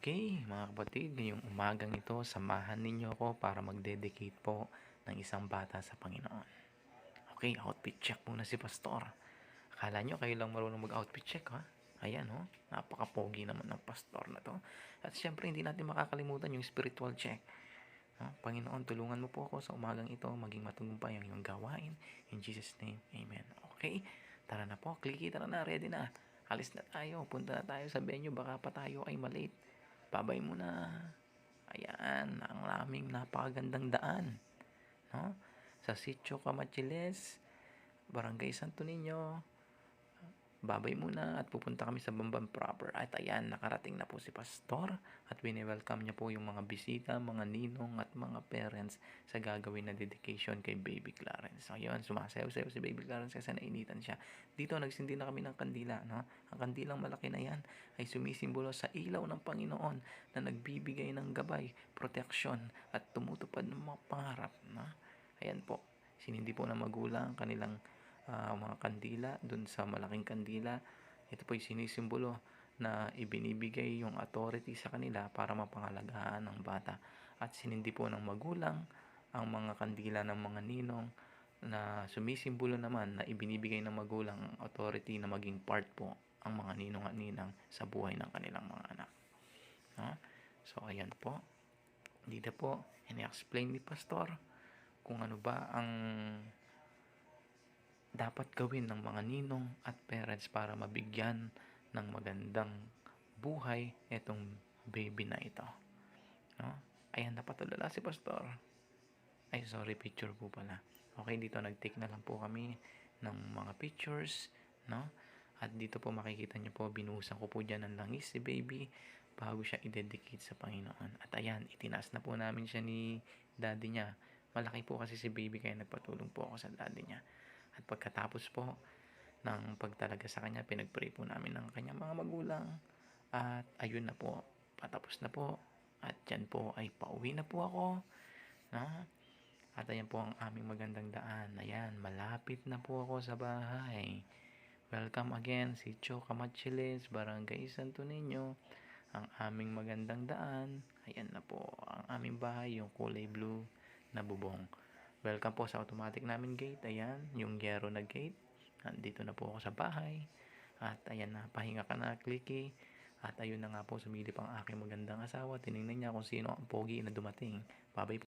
Okay, mga kapatid, ngayong umagang ito, samahan ninyo ako para magdedicate po ng isang bata sa Panginoon. Okay, outfit check muna si Pastor. Akala nyo kayo lang marunong mag-outfit check, ha? Ayan, oh, napaka-pogi naman ng Pastor na to. At syempre, hindi natin makakalimutan yung spiritual check. Panginoon, tulungan mo po ako sa umagang ito, maging matagumpay ang iyong gawain. In Jesus' name, Amen. Okay, tara na po, tara na, ready na. Alis na tayo, punta na tayo sa venue, baka pa tayo ay malate. Babay mo na. Ayan, ang aming napakagandang daan. No? Sa Sitio Camachiles, Barangay Santo Niño. Babay muna at pupunta kami sa Bamban proper. At ayan, nakarating na po si Pastor at wini-welcome niya po yung mga bisita, mga ninong at mga parents sa gagawin na dedication kay Baby Clarence. So yun, sumasayaw-sayaw si Baby Clarence kasi nainitan siya. Dito nagsindi na kami ng kandila. No? Ang kandilang malaki na yan ay sumisimbolo sa ilaw ng Panginoon na nagbibigay ng gabay, proteksyon at tumutupad ng mga pangarap. No? Ayan po, sinindi po ng magulang kanilang mga kandila dun sa malaking kandila. Ito po yung sinisimbolo na ibinibigay yung authority sa kanila para mapangalagaan ng bata. At sinindi po ng magulang ang mga kandila ng mga ninong na sumisimbolo naman na ibinibigay ng magulang ang authority na maging part po ang mga ninong at ninang sa buhay ng kanilang mga anak. No? So ayan po. Dito po, ini-explain ni Pastor kung ano ba ang dapat gawin ng mga ninong at parents para mabigyan ng magandang buhay itong baby na ito. No? Ayan, napatulala si Pastor. Ay, sorry, picture po pala. Okay, dito nag-take na lang po kami ng mga pictures, no? At dito po makikita niyo po, binuhusan ko po dyan ng langis si baby bago siya i-dedicate sa Panginoon. At ayan, itinaas na po namin siya ni daddy niya. Malaki po kasi si baby kaya nagpatulong po ako sa daddy niya. At pagkatapos po ng pagtalaga sa kanya, pinag-pray po namin ng kanyang mga magulang. At ayun na po, patapos na po. At yan po ay pauwi na po ako. No? At ayan po ang aming magandang daan. Ayan, malapit na po ako sa bahay. Welcome again, Sitio Camachiles, Barangay Santo Niño. Ang aming magandang daan. Ayan na po ang aming bahay, yung kulay blue na bubong. Welcome po sa automatic namin gate. Ayan, yung yero na gate. Nandito na po ako sa bahay. At ayan na, pahinga ka na, clicky. At ayun na nga po, sumilip ang aking magandang asawa. Tinignan niya kung sino ang pogi na dumating. Babay po.